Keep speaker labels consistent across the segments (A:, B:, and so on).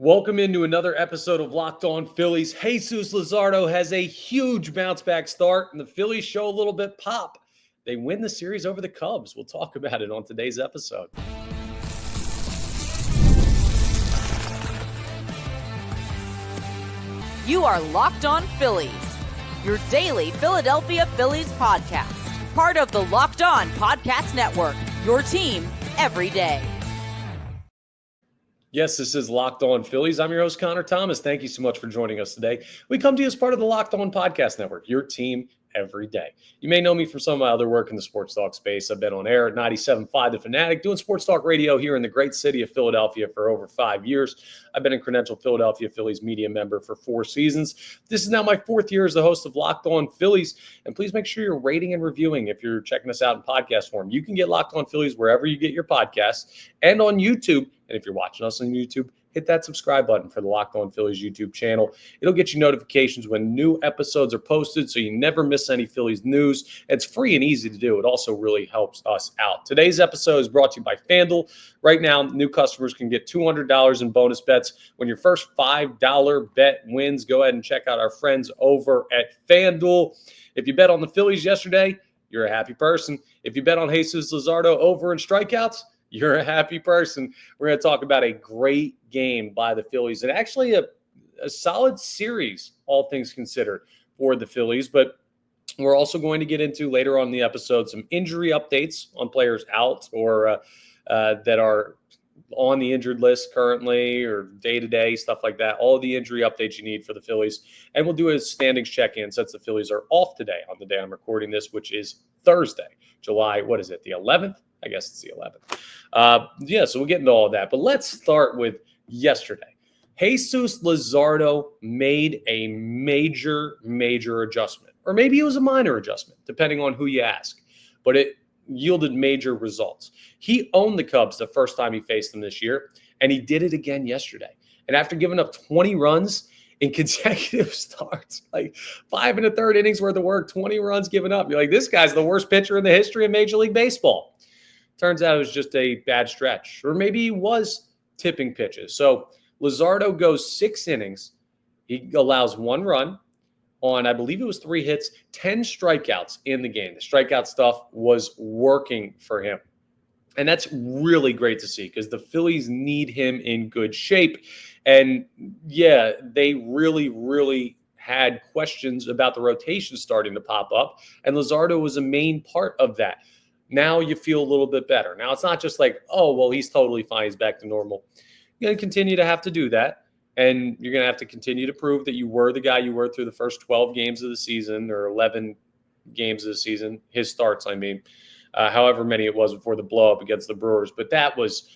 A: Welcome into another episode of Locked On Phillies. Jesus Luzardo has a huge bounce back start, and the Phillies show a little bit pop. They win the series over the Cubs. We'll talk about it on today's episode.
B: You are Locked On Phillies, your daily Philadelphia Phillies podcast. Part of the Locked On Podcast Network, your team every day.
A: Yes, this is Locked On Phillies. I'm your host, Connor Thomas. Thank you so much for joining us today. We come to you as part of the Locked On Podcast Network, your team every day. You may know me from some of my other work in the sports talk space. I've been on air at 97.5 The Fanatic, doing sports talk radio here in the great city of Philadelphia for over 5 years. I've been a credentialed Philadelphia Phillies media member for 4 seasons. This is now my 4th year as the host of Locked On Phillies. And please make sure you're rating and reviewing if you're checking us out in podcast form. You can get Locked On Phillies wherever you get your podcasts and on YouTube. And if you're watching us on YouTube, hit that subscribe button for the Locked On Phillies YouTube channel. It'll get you notifications when new episodes are posted so you never miss any Phillies news. It's free and easy to do. It also really helps us out. Today's episode is brought to you by FanDuel. Right now, new customers can get $200 in bonus bets when your first $5 bet wins. Go ahead and check out our friends over at FanDuel. If you bet on the Phillies yesterday, you're a happy person. If you bet on Jesus Luzardo over in strikeouts, you're a happy person. We're going to talk about a great game by the Phillies and actually a solid series, all things considered, for the Phillies. But we're also going to get into later on in the episode some injury updates on players out or that are on the injured list currently or day-to-day, stuff like that. All the injury updates you need for the Phillies. And we'll do a standings check-in since the Phillies are off today on the day I'm recording this, which is Thursday, July, the 11th? I guess it's the 11th. So we'll get into all of that. But let's start with yesterday. Jesus Luzardo made a major adjustment. Or maybe it was a minor adjustment, depending on who you ask. But it yielded major results. He owned the Cubs the first time he faced them this year, and he did it again yesterday. And after giving up 20 runs in consecutive starts, like 5 1/3 innings worth of work, 20 runs given up. You're like, this guy's the worst pitcher in the history of Major League Baseball. Turns out it was just a bad stretch, or maybe he was tipping pitches. So Luzardo goes 6 innings. He allows 1 run on, I believe it was 3 hits, 10 strikeouts in the game. The strikeout stuff was working for him. And that's really great to see because the Phillies need him in good shape. And yeah, they really had questions about the rotation starting to pop up. And Luzardo was a main part of that. Now you feel a little bit better. Now it's not just like, oh, well, he's totally fine. He's back to normal. You're going to continue to have to do that. And you're going to have to continue to prove that you were the guy you were through the first 12 games of the season or 11 games of the season. His starts, I mean, however many it was before the blow up against the Brewers. But that was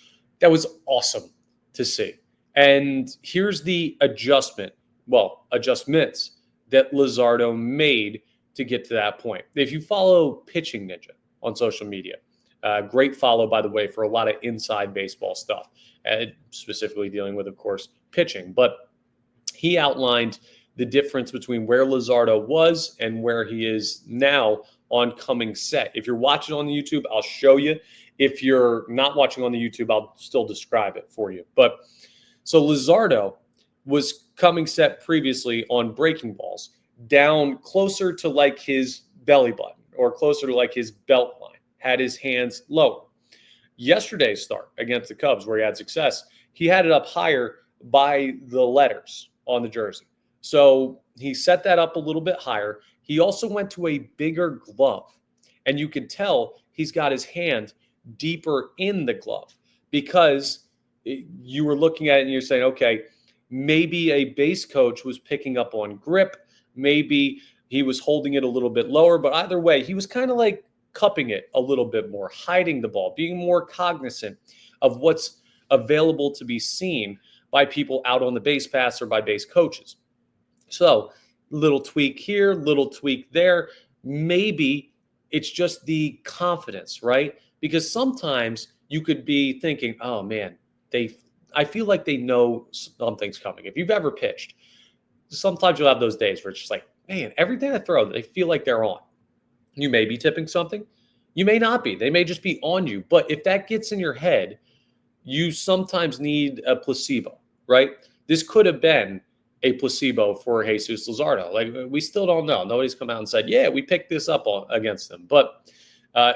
A: awesome to see. And here's the adjustments that Luzardo made to get to that point. If you follow Pitching Ninja on social media, great follow, by the way, for a lot of inside baseball stuff, specifically dealing with, of course, pitching. But he outlined the difference between where Luzardo was and where he is now on coming set. If you're watching on the YouTube, I'll show you. If you're not watching on the YouTube, I'll still describe it for you. But so Luzardo was coming set previously on breaking balls down closer to like his belly button or closer to like his belt line, had his hands lower. Yesterday's start against the Cubs, where he had success, he had it up higher by the letters on the jersey. So he set that up a little bit higher. He also went to a bigger glove, and you could tell he's got his hand deeper in the glove because you were looking at it and you're saying, okay, maybe a base coach was picking up on grip. Maybe he was holding it a little bit lower, but either way, he was kind of like cupping it a little bit more, hiding the ball, being more cognizant of what's available to be seen by people out on the base paths or by base coaches. So little tweak here, little tweak there. Maybe it's just the confidence, right? Because sometimes you could be thinking, oh man, I feel like they know something's coming. If you've ever pitched, sometimes you'll have those days where it's just like, man, everything I throw, they feel like they're on. You may be tipping something. You may not be. They may just be on you. But if that gets in your head, you sometimes need a placebo, right? this could have been a placebo for Jesus Luzardo. Like, we still don't know. Nobody's come out and said, yeah, we picked this up against them. But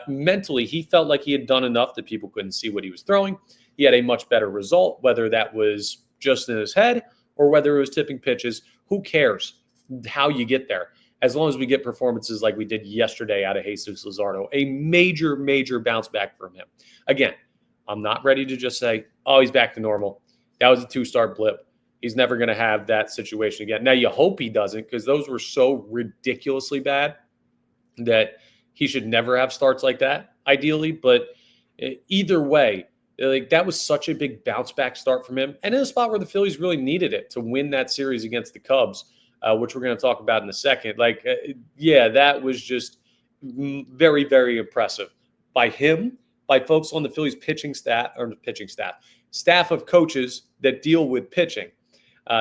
A: mentally, he felt like he had done enough that people couldn't see what he was throwing. He had a much better result, whether that was just in his head or whether it was tipping pitches. Who cares how you get there? As long as we get performances like we did yesterday out of Jesus Luzardo, a major, major bounce back from him. Again, I'm not ready to just say, oh, he's back to normal. That was a 2-start blip. He's never going to have that situation again. Now, you hope he doesn't, because those were so ridiculously bad that he should never have starts like that, ideally. But either way, like, that was such a big bounce back start from him, and in a spot where the Phillies really needed it to win that series against the Cubs, which we're going to talk about in a second. That was just very, very impressive by him, by folks on the Phillies staff of coaches that deal with pitching.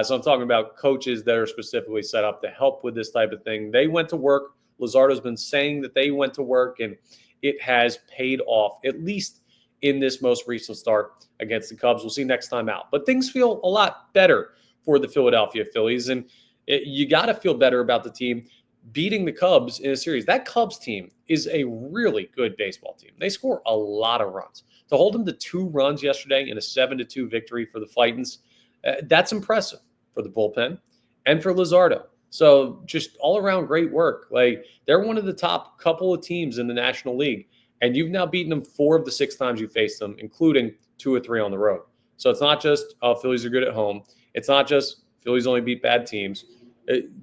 A: So I'm talking about coaches that are specifically set up to help with this type of thing. They went to work. Luzardo's been saying that they went to work, and it has paid off, at least in this most recent start against the Cubs. We'll see next time out. But things feel a lot better for the Philadelphia Phillies, and you got to feel better about the team beating the Cubs in a series. That Cubs team is a really good baseball team. They score a lot of runs. To hold them to 2 runs yesterday in a 7-2 victory for the Fightins, that's impressive for the bullpen and for Luzardo. So just all around great work. Like, they're one of the top couple of teams in the National League, and you've now beaten them 4 of the 6 times you faced them, including 2 or 3 on the road. So it's not just, oh, Phillies are good at home. It's not just Phillies only beat bad teams.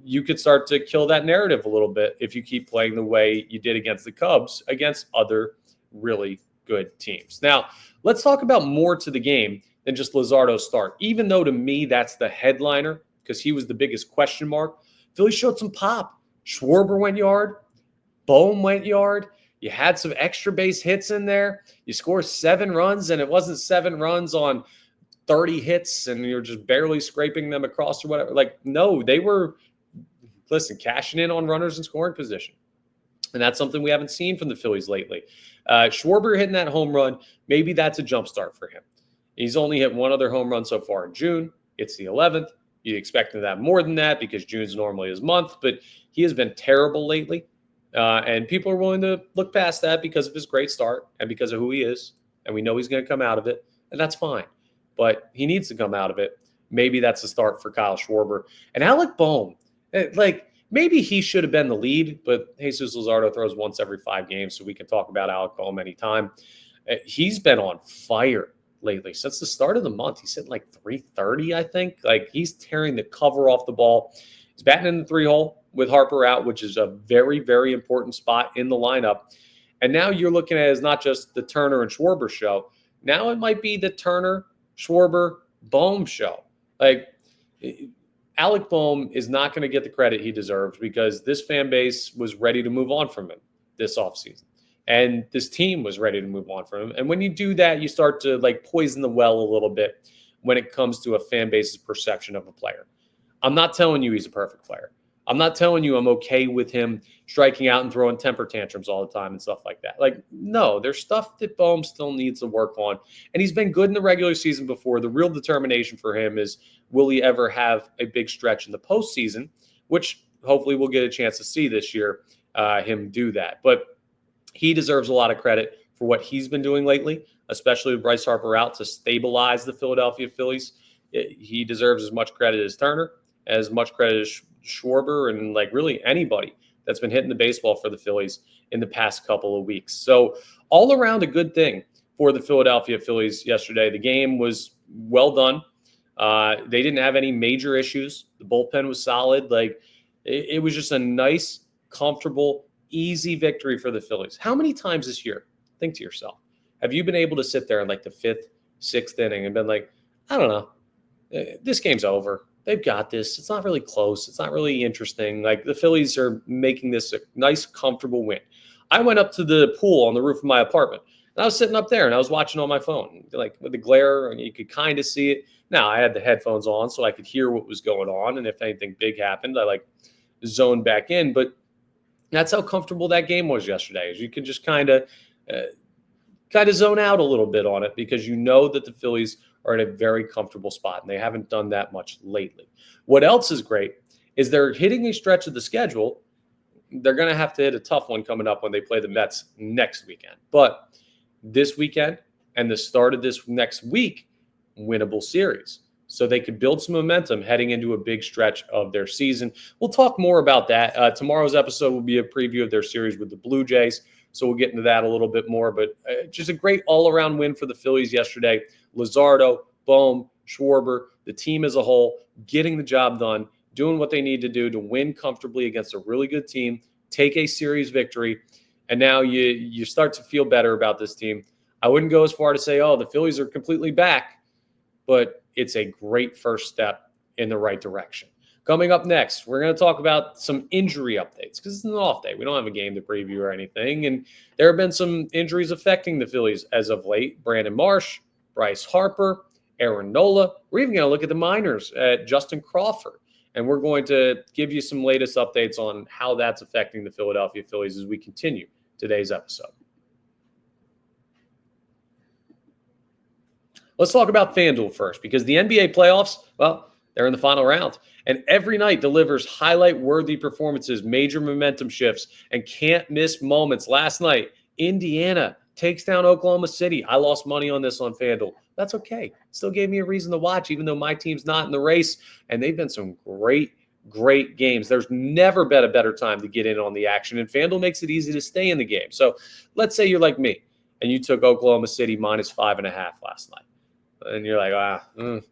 A: You could start to kill that narrative a little bit if you keep playing the way you did against the Cubs, against other really good teams. Now, let's talk about more to the game than just Luzardo's start. Even though to me that's the headliner, because he was the biggest question mark, Phillies showed some pop. Schwarber went yard. Bohm went yard. You had some extra base hits in there. You scored 7 runs, and it wasn't 7 runs on 30 hits and you're just barely scraping them across or whatever. Like, no, they were, cashing in on runners in scoring position. And that's something we haven't seen from the Phillies lately. Schwarber hitting that home run, maybe that's a jump start for him. He's only hit 1 other home run so far in June. It's the 11th. You expect him to have more than that because June's normally his month, but he has been terrible lately. And people are willing to look past that because of his great start and because of who he is. And we know he's going to come out of it, and that's fine. But he needs to come out of it. Maybe that's a start for Kyle Schwarber. And Alec Bohm, maybe he should have been the lead, but Jesus Luzardo throws once every 5 games, so we can talk about Alec Bohm anytime. He's been on fire lately. Since the start of the month, he's hitting like 330, I think. Like, he's tearing the cover off the ball. He's batting in the 3-hole with Harper out, which is a very, very important spot in the lineup. And now you're looking at it as not just the Turner and Schwarber show. Now it might be the Turner, Schwarber, Bohm show. Like, Alec Bohm is not going to get the credit he deserves because this fan base was ready to move on from him this offseason. And this team was ready to move on from him. And when you do that, you start to poison the well a little bit when it comes to a fan base's perception of a player. I'm not telling you he's a perfect player. I'm not telling you I'm okay with him striking out and throwing temper tantrums all the time and stuff like that. No, there's stuff that Bohm still needs to work on. And he's been good in the regular season before. The real determination for him is, will he ever have a big stretch in the postseason, which hopefully we'll get a chance to see this year, him do that. But he deserves a lot of credit for what he's been doing lately, especially with Bryce Harper out to stabilize the Philadelphia Phillies. He deserves as much credit as Turner, as much credit as Schwarber, and really anybody that's been hitting the baseball for the Phillies in the past couple of weeks. So all around a good thing for the Philadelphia Phillies yesterday. The game was well done. They didn't have any major issues. The bullpen was solid. It was just a nice, comfortable, easy victory for the Phillies. How many times this year, think to yourself, have you been able to sit there in the 5th, 6th inning and been like, I don't know, this game's over. They've got this. It's not really close. It's not really interesting. The Phillies are making this a nice, comfortable win. I went up to the pool on the roof of my apartment, and I was sitting up there, and I was watching on my phone. With the glare, and you could kind of see it. Now, I had the headphones on, so I could hear what was going on, and if anything big happened, I zoned back in. But that's how comfortable that game was yesterday, is you could just kind of zone out a little bit on it because you know that the Phillies are at a very comfortable spot, and they haven't done that much lately. What else is great is they're hitting a stretch of the schedule. They're going to have to hit a tough one coming up when they play the Mets next weekend. But this weekend and the start of this next week, winnable series. So they could build some momentum heading into a big stretch of their season. We'll talk more about that. Tomorrow's episode will be a preview of their series with the Blue Jays. So we'll get into that a little bit more. But just a great all-around win for the Phillies yesterday. Luzardo, Bohm, Schwarber, the team as a whole, getting the job done, doing what they need to do to win comfortably against a really good team, take a series victory, and now you start to feel better about this team. I wouldn't go as far to say, oh, the Phillies are completely back, but it's a great first step in the right direction. Coming up next, we're going to talk about some injury updates because it's an off day. We don't have a game to preview or anything, and there have been some injuries affecting the Phillies as of late. Brandon Marsh, Bryce Harper, Aaron Nola. We're even going to look at the minors at Justin Crawford, and we're going to give you some latest updates on how that's affecting the Philadelphia Phillies as we continue today's episode. Let's talk about FanDuel first, because the NBA playoffs, well, they're in the final round. And every night delivers highlight-worthy performances, major momentum shifts, and can't-miss moments. Last night, Indiana takes down Oklahoma City. I lost money on this on FanDuel. That's okay. Still gave me a reason to watch, even though my team's not in the race. And they've been some great games. There's never been a better time to get in on the action, and FanDuel makes it easy to stay in the game. So let's say you're like me, and you took Oklahoma City minus 5.5 last night. And you're like,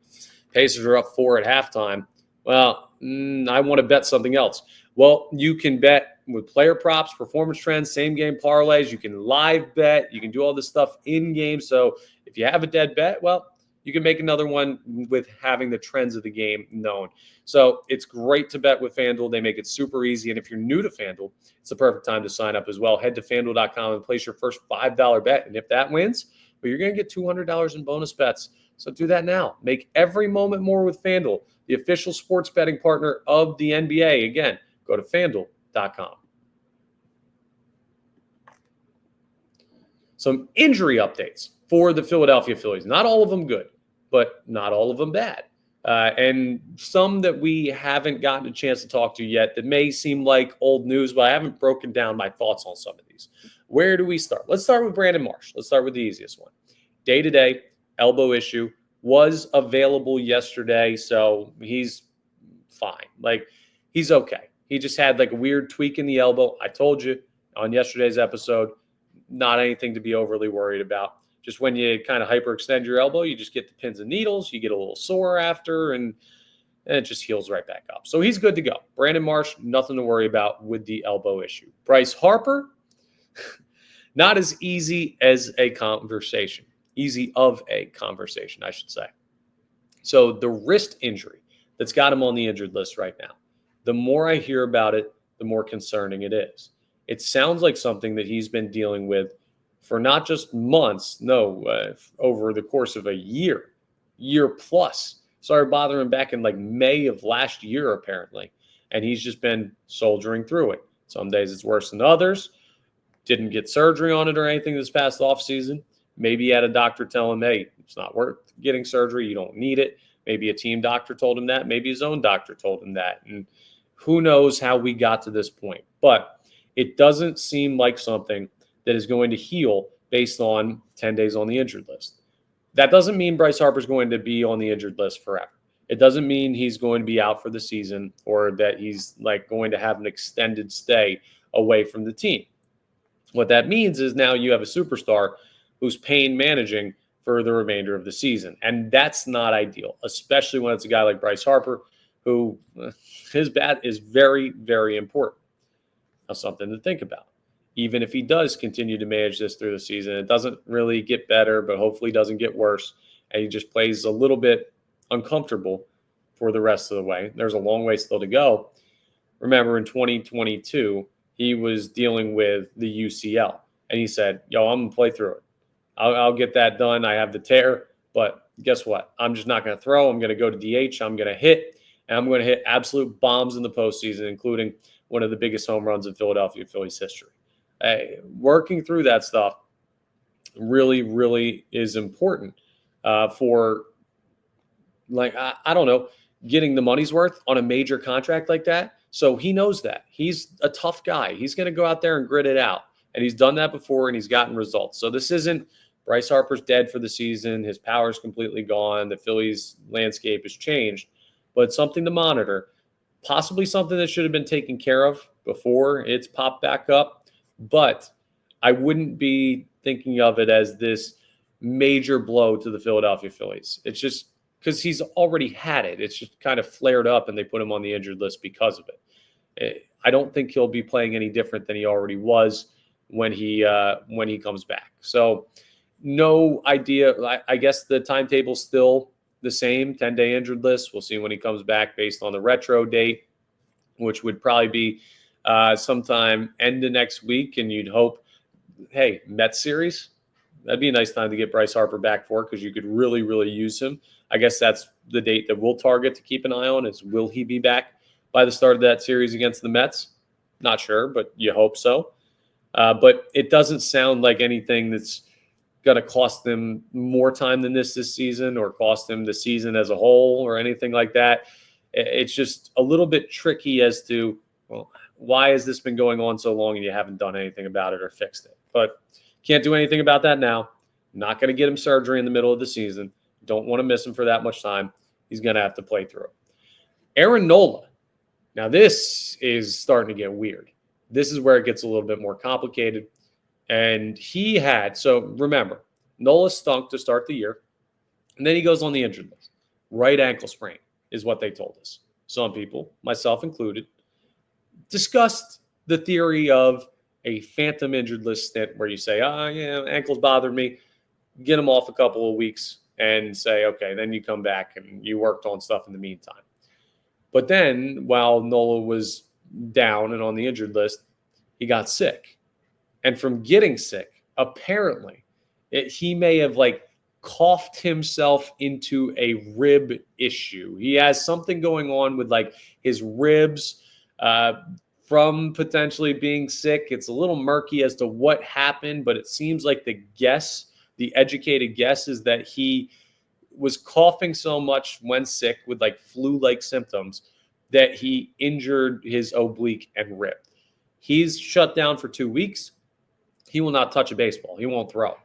A: Pacers are up 4 at halftime. Well, I want to bet something else. Well, you can bet with player props, performance trends, same game parlays. You can live bet. You can do all this stuff in game. So if you have a dead bet, well, you can make another one with having the trends of the game known. So it's great to bet with FanDuel. They make it super easy. And if you're new to FanDuel, it's the perfect time to sign up as well. Head to FanDuel.com and place your first $5 bet. And if that wins, well, you're going to get $200 in bonus bets. So do that now. Make every moment more with FanDuel, the official sports betting partner of the NBA. Again, go to FanDuel.com. Some injury updates for the Philadelphia Phillies. Not all of them good, but not all of them bad. And some that we haven't gotten a chance to talk to yet that may seem like old news, but I haven't broken down my thoughts on some of these. Where do we start? Let's start with Brandon Marsh. Let's start with the easiest one. Day-to-day elbow issue, was available yesterday, so he's fine. Like, he's okay. He just had like a weird tweak in the elbow. I told you on yesterday's episode, not anything to be overly worried about. Just when you kind of hyperextend your elbow, you just get the pins and needles, you get a little sore after, and it just heals right back up. So he's good to go. Brandon Marsh, nothing to worry about with the elbow issue. Bryce Harper, not as easy as a conversation. Easy of a conversation, I should say. So the wrist injury that's got him on the injured list right now, the more I hear about it, the more concerning it is. It sounds like something that he's been dealing with for not just months, over the course of a year plus. Started bothering him back in like May of last year, apparently. And he's just been soldiering through it. Some days it's worse than others. Didn't get surgery on it or anything this past offseason. Maybe he had a doctor tell him, hey, it's not worth getting surgery. You don't need it. Maybe a team doctor told him that. Maybe his own doctor told him that. And who knows how we got to this point. But it doesn't seem like something that is going to heal based on 10 days on the injured list. That doesn't mean Bryce Harper's going to be on the injured list forever. It doesn't mean he's going to be out for the season or that he's like going to have an extended stay away from the team. What that means is now you have a superstar who's pain managing for the remainder of the season. And that's not ideal, especially when it's a guy like Bryce Harper, who his bat is very, very important. Now, something to think about. Even if he does continue to manage this through the season, it doesn't really get better, but hopefully doesn't get worse. And he just plays a little bit uncomfortable for the rest of the way. There's a long way still to go. Remember, in 2022, he was dealing with the UCL. And he said, I'm going to play through it. I'll get that done. I have the tear, but guess what? I'm just not going to throw. I'm going to go to DH. I'm going to hit, and I'm going to hit absolute bombs in the postseason, including one of the biggest home runs in Philadelphia Phillies history. Working through that stuff really, really is important for like, I don't know, getting the money's worth on a major contract like that. So he knows that. He's a tough guy. He's going to go out there and grit it out. And he's done that before, and he's gotten results. So this isn't Bryce Harper's dead for the season. His power's completely gone. The Phillies landscape has changed. But it's something to monitor. Possibly something that should have been taken care of before it's popped back up. But I wouldn't be thinking of it as this major blow to the Philadelphia Phillies. It's just because he's already had it. It's just kind of flared up, and they put him on the injured list because of it. I don't think he'll be playing any different than he already was when he comes back. So no idea. I guess the timetable's still the same, 10-day injured list. We'll see when he comes back based on the retro date, which would probably be sometime end of next week. And you'd hope, hey, Mets series, that'd be a nice time to get Bryce Harper back for, because you could really, really use him. I guess that's the date that we'll target to keep an eye on, is will he be back by the start of that series against the Mets? Not sure, but you hope so. But it doesn't sound like anything that's going to cost them more time than this season, or cost them the season as a whole, or anything like that. It's just a little bit tricky as to, well, why has this been going on so long and you haven't done anything about it or fixed it? But can't do anything about that now. Not going to get him surgery in the middle of the season. Don't want to miss him for that much time. He's going to have to play through. Aaron Nola. Now, this is starting to get weird. This is where it gets a little bit more complicated. And he had, so remember, Nola stunk to start the year, and then he goes on the injured list. Right ankle sprain is what they told us. Some people, myself included, discussed the theory of a phantom injured list stint where you say, yeah, ankles bothered me, get them off a couple of weeks and say, okay, then you come back and you worked on stuff in the meantime. But then while Nola was down and on the injured list, he got sick. And from getting sick, apparently, he may have coughed himself into a rib issue. He has something going on with his ribs from potentially being sick. It's a little murky as to what happened, but it seems like the educated guess is that he was coughing so much when sick with flu-like symptoms that he injured his oblique and rib. He's shut down for 2 weeks. He will not touch a baseball. He won't throw.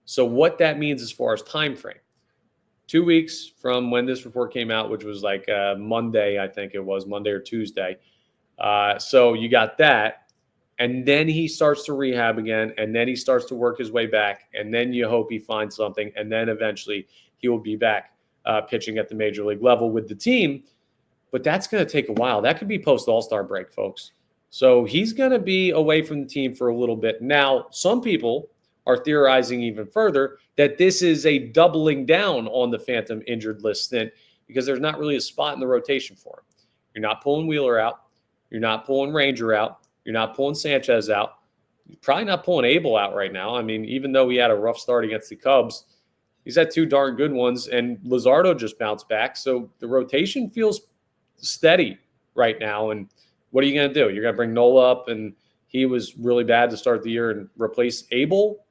A: So what that means as far as time frame, 2 weeks from when this report came out, which was Monday, I think it was Monday or Tuesday. So you got that. And then he starts to rehab again. And then he starts to work his way back. And then you hope he finds something. And then eventually he will be back pitching at the major league level with the team. But that's going to take a while. That could be post All-Star break, folks. So he's going to be away from the team for a little bit. Now, some people are theorizing even further that this is a doubling down on the phantom injured list stint, because there's not really a spot in the rotation for him. You're not pulling Wheeler out. You're not pulling Ranger out. You're not pulling Sanchez out. You're probably not pulling Abel out right now. I mean, even though he had a rough start against the Cubs, he's had 2 darn good ones, and Luzardo just bounced back. So the rotation feels steady right now. And what are you going to do? You're going to bring Nola up, and he was really bad to start the year, and replace Abel?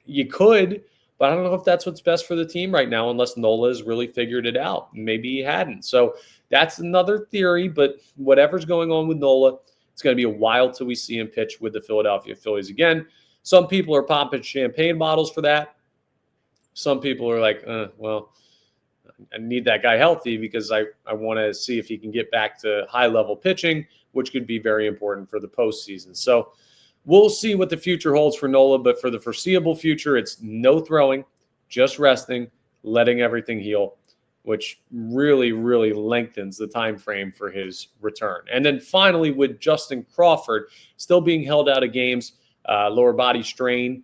A: You could, but I don't know if that's what's best for the team right now, unless Nola has really figured it out. Maybe he hadn't. So that's another theory, but whatever's going on with Nola, it's going to be a while till we see him pitch with the Philadelphia Phillies again. Some people are popping champagne bottles for that. Some people are like, well, I need that guy healthy, because I want to see if he can get back to high-level pitching, which could be very important for the postseason. So we'll see what the future holds for Nola, but for the foreseeable future, it's no throwing, just resting, letting everything heal, which really, really lengthens the time frame for his return. And then finally, with Justin Crawford still being held out of games, lower body strain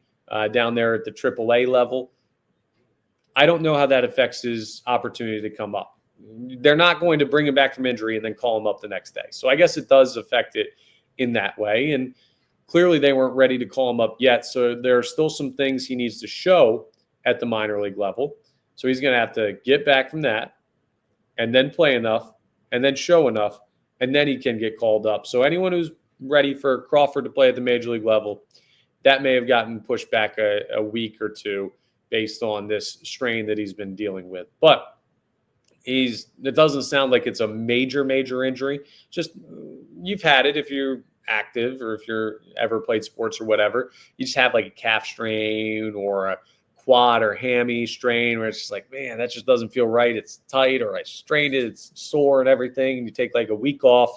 A: down there at the AAA level, I don't know how that affects his opportunity to come up. They're not going to bring him back from injury and then call him up the next day. So I guess it does affect it in that way. And clearly they weren't ready to call him up yet. So there are still some things he needs to show at the minor league level. So he's going to have to get back from that and then play enough and then show enough, and then he can get called up. So anyone who's ready for Crawford to play at the major league level, that may have gotten pushed back a week or two based on this strain that he's been dealing with. But It doesn't sound like it's a major injury. Just you've had it if you're active or if you're ever played sports or whatever. You just have like a calf strain or a quad or hammy strain where it's just like, man, that just doesn't feel right. It's tight, or I strained it, it's sore and everything. And you take like a week off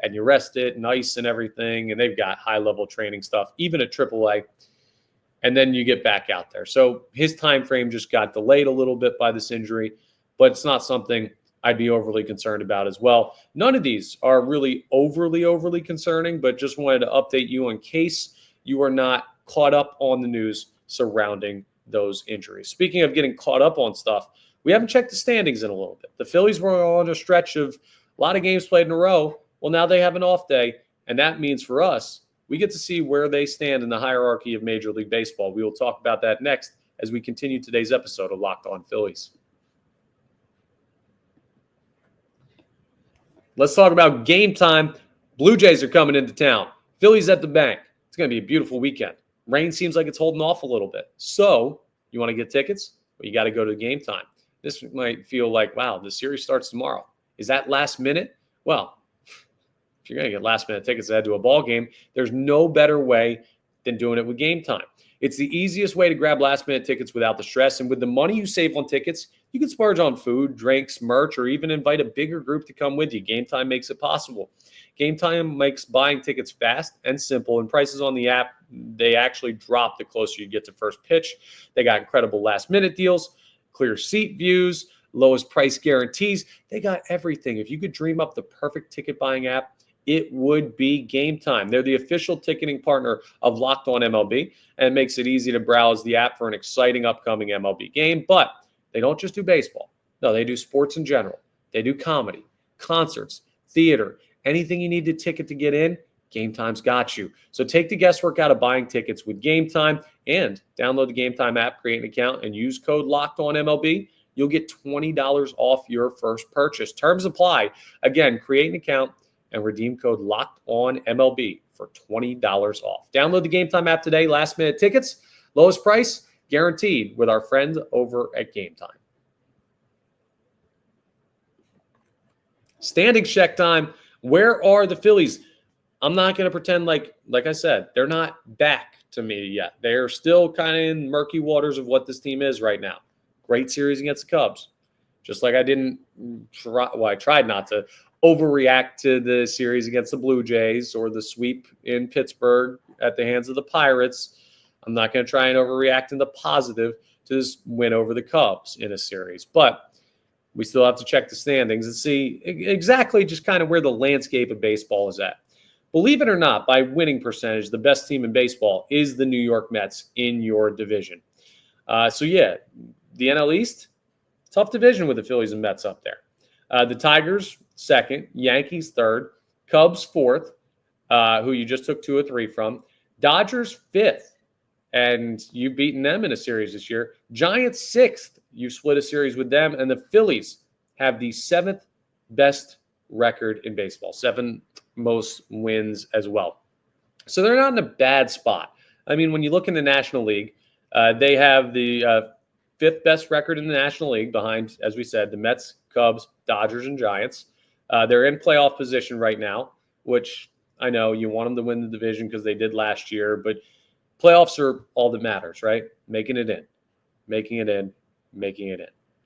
A: and you rest it and ice and everything. And they've got high level training stuff, even at AAA. And then you get back out there. So his time frame just got delayed a little bit by this injury, but it's not something I'd be overly concerned about as well. None of these are really overly concerning, but just wanted to update you in case you are not caught up on the news surrounding those injuries. Speaking of getting caught up on stuff, we haven't checked the standings in a little bit. The Phillies were on a stretch of a lot of games played in a row. Well, now they have an off day, and that means for us, we get to see where they stand in the hierarchy of Major League Baseball. We will talk about that next as we continue today's episode of Locked On Phillies. Let's talk about game time. Blue Jays are coming into town. Phillies at the bank. It's going to be a beautiful weekend. Rain seems like it's holding off a little bit. So you want to get tickets? Well, you got to go to game time. This might feel like, wow, the series starts tomorrow. Is that last minute? Well, if you're going to get last minute tickets to head to a ball game, there's no better way than doing it with game time. It's the easiest way to grab last minute tickets without the stress. And with the money you save on tickets, you can splurge on food, drinks, merch, or even invite a bigger group to come with you. Game time makes it possible. Game time makes buying tickets fast and simple, and prices on the app, they actually drop the closer you get to first pitch. They got incredible last minute deals, clear seat views, lowest price guarantees. They got everything. If you could dream up the perfect ticket buying app, it would be Game Time. They're the official ticketing partner of Locked On MLB, and it makes it easy to browse the app for an exciting upcoming MLB game. But they don't just do baseball. No, they do sports in general. They do comedy, concerts, theater, anything you need a ticket to get in, Game Time's got you. So take the guesswork out of buying tickets with Game Time and download the Game Time app, create an account, and use code LOCKEDONMLB. You'll get $20 off your first purchase. Terms apply. Again, create an account and redeem code LOCKEDONMLB for $20 off. Download the Game Time app today. Last minute tickets, lowest price, guaranteed with our friends over at Game Time. Standings check time. Where are the Phillies? I'm not going to pretend like I said, they're not back to me yet. They're still kind of in murky waters of what this team is right now. Great series against the Cubs. Just like I tried not to overreact to the series against the Blue Jays or the sweep in Pittsburgh at the hands of the Pirates. I'm not going to try and overreact in the positive to this win over the Cubs in a series. But we still have to check the standings and see exactly just kind of where the landscape of baseball is at. Believe it or not, by winning percentage, the best team in baseball is the New York Mets in your division. The NL East, tough division with the Phillies and Mets up there. The Tigers, second. Yankees, third. Cubs, fourth, who you just took 2 or 3 from. Dodgers, fifth, and you've beaten them in a series this year. Giants, sixth. You split a series with them. And the Phillies have the 7th best record in baseball, 7 most wins as well. So they're not in a bad spot. I mean, when you look in the National League, they have the 5th best record in the National League behind, as we said, the Mets, Cubs, Dodgers, and Giants. They're in playoff position right now, which I know you want them to win the division because they did last year, but playoffs are all that matters, right? Making it in.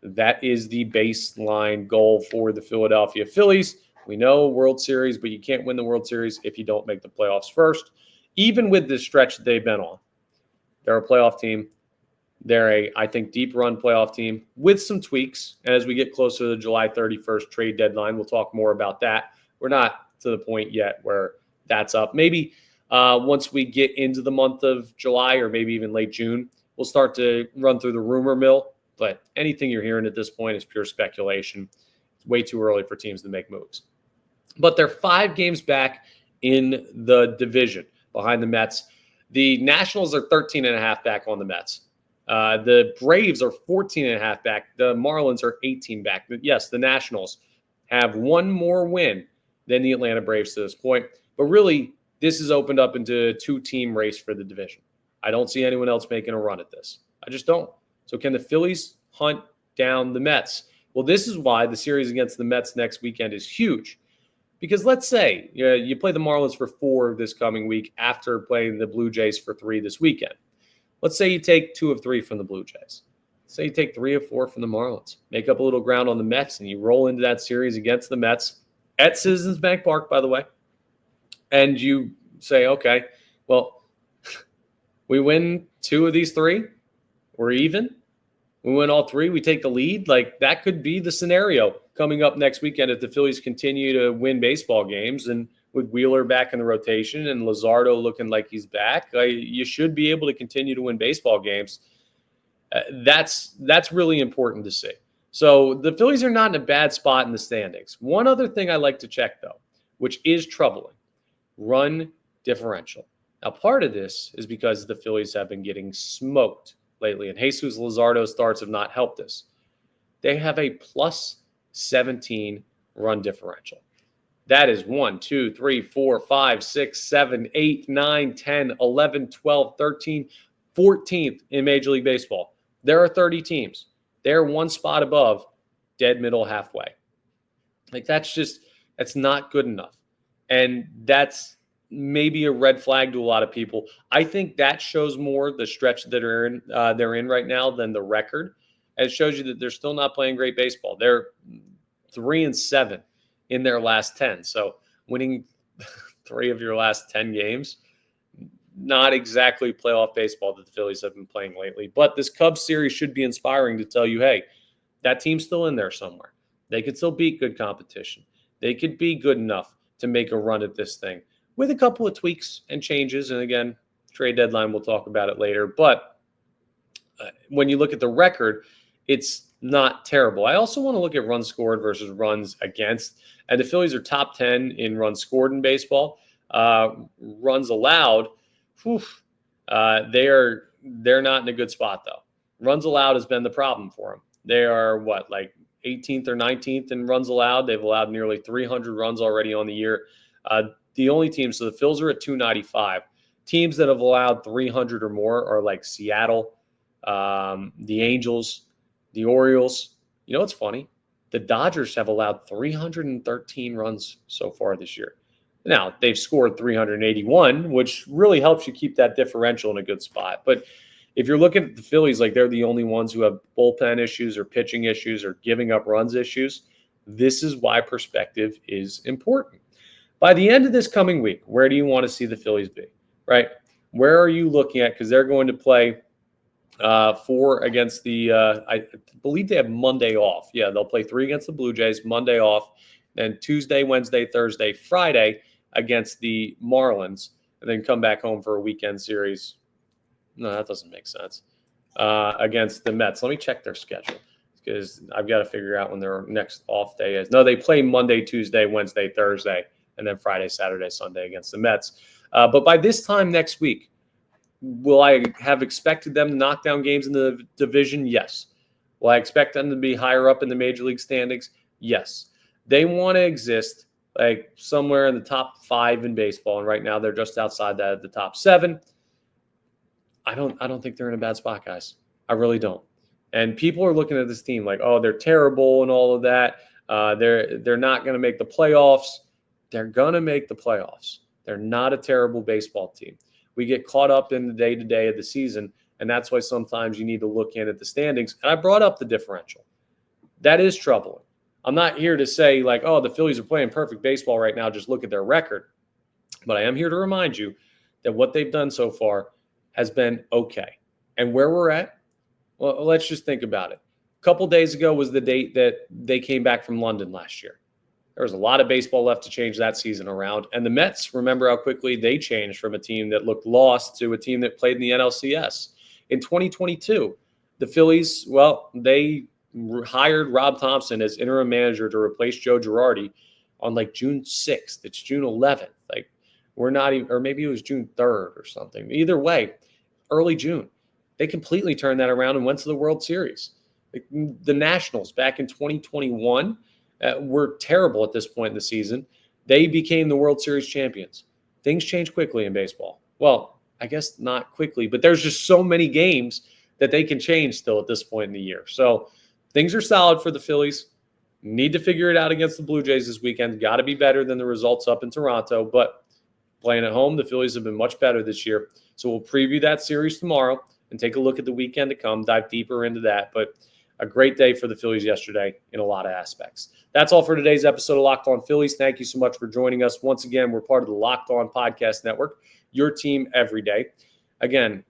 A: That is the baseline goal for the Philadelphia Phillies. We know World Series, but you can't win the World Series if you don't make the playoffs first. Even with this stretch that they've been on, they're a playoff team. They're I think, deep run playoff team with some tweaks. And as we get closer to the July 31st trade deadline, we'll talk more about that. We're not to the point yet where that's up. Maybe once we get into the month of July or maybe even late June, we'll start to run through the rumor mill. But anything you're hearing at this point is pure speculation. It's way too early for teams to make moves. But they're 5 games back in the division behind the Mets. The Nationals are 13.5 back on the Mets. The Braves are 14.5 back. The Marlins are 18 back. Yes, the Nationals have 1 more win than the Atlanta Braves to this point. But really, this has opened up into a 2-team race for the division. I don't see anyone else making a run at this. I just don't. So can the Phillies hunt down the Mets? Well, this is why the series against the Mets next weekend is huge. Because let's say you play the Marlins for 4 this coming week after playing the Blue Jays for 3 this weekend. Let's say you take 2 of 3 from the Blue Jays. Say you take 3 of 4 from the Marlins. Make up a little ground on the Mets, and you roll into that series against the Mets at Citizens Bank Park, by the way. And you say, okay, well, we win 2 of these 3. We're even. We win all 3. We take the lead. Like, that could be the scenario coming up next weekend if the Phillies continue to win baseball games. And with Wheeler back in the rotation and Luzardo looking like he's back, you should be able to continue to win baseball games. That's really important to see. So the Phillies are not in a bad spot in the standings. One other thing I like to check, though, which is troubling, run differential. Now, part of this is because the Phillies have been getting smoked lately, and Jesus Luzardo starts have not helped us. They have a plus 17 run differential. That is 1, 2, 3, 4, 5, 6, 7, 8, 9, 10, 11, 12, 13, 14th in Major League Baseball. There are 30 teams. They're one spot above dead middle halfway. Like, that's not good enough. And that's maybe a red flag to a lot of people. I think that shows more the stretch that they're in right now than the record. And it shows you that they're still not playing great baseball. They're 3-7 in their last 10. So winning 3 of your last 10 games, not exactly playoff baseball that the Phillies have been playing lately. But this Cubs series should be inspiring to tell you, hey, that team's still in there somewhere. They could still beat good competition. They could be good enough to make a run at this thing with a couple of tweaks and changes. And again, trade deadline, we'll talk about it later. But when you look at the record, it's not terrible. I also want to look at runs scored versus runs against. And the Phillies are top 10 in runs scored in baseball. Runs allowed, they're not in a good spot, though. Runs allowed has been the problem for them. They are, 18th or 19th in runs allowed. They've allowed nearly 300 runs already on the year. The only teams, so the Phils are at 295. Teams that have allowed 300 or more are like Seattle, the Angels, the Orioles. You know what's funny? The Dodgers have allowed 313 runs so far this year. Now, they've scored 381, which really helps you keep that differential in a good spot. But if you're looking at the Phillies like they're the only ones who have bullpen issues or pitching issues or giving up runs issues, this is why perspective is important. By the end of this coming week, where do you want to see the Phillies be, right? Where are you looking at? Because they're going to play 4 against the I believe they have Monday off. Yeah, they'll play 3 against the Blue Jays, Monday off, then Tuesday, Wednesday, Thursday, Friday against the Marlins, and then come back home for a weekend series. No, that doesn't make sense. Against the Mets. Let me check their schedule because I've got to figure out when their next off day is. No, they play Monday, Tuesday, Wednesday, Thursday, and then Friday, Saturday, Sunday against the Mets. But by this time next week, will I have expected them to knock down games in the division? Yes. Will I expect them to be higher up in the major league standings? Yes. They want to exist like somewhere in the top 5 in baseball, and right now they're just outside that, the top 7. I don't think they're in a bad spot, guys. I really don't. And people are looking at this team like, oh, they're terrible and all of that. They're not going to make the playoffs. They're going to make the playoffs. They're not a terrible baseball team. We get caught up in the day-to-day of the season, and that's why sometimes you need to look in at the standings. And I brought up the differential. That is troubling. I'm not here to say like, oh, the Phillies are playing perfect baseball right now. Just look at their record. But I am here to remind you that what they've done so far has been okay. And where we're at, well, let's just think about it. A couple days ago was the date that they came back from London last year. There was a lot of baseball left to change that season around. And the Mets, remember how quickly they changed from a team that looked lost to a team that played in the NLCS. In 2022, the Phillies, well, they hired Rob Thompson as interim manager to replace Joe Girardi on like June 6th. It's June 11th. Like, we're not even, or maybe it was June 3rd or something. Either way, early June. They completely turned that around and went to the World Series. Like, the Nationals back in 2021 were terrible at this point in the season. They became the World Series champions. Things change quickly in baseball. Well, I guess not quickly, but there's just so many games that they can change still at this point in the year. So things are solid for the Phillies. Need to figure it out against the Blue Jays this weekend. Got to be better than the results up in Toronto, but playing at home, the Phillies have been much better this year. So we'll preview that series tomorrow and take a look at the weekend to come, dive deeper into that. But a great day for the Phillies yesterday in a lot of aspects. That's all for today's episode of Locked On Phillies. Thank you so much for joining us. Once again, we're part of the Locked On Podcast Network, your team every day. Again,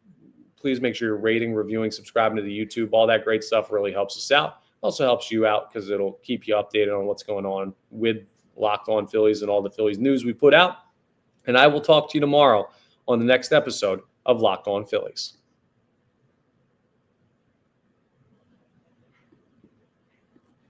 A: please make sure you're rating, reviewing, subscribing to the YouTube. All that great stuff really helps us out. Also helps you out because it'll keep you updated on what's going on with Locked On Phillies and all the Phillies news we put out. And I will talk to you tomorrow on the next episode of Locked On Phillies.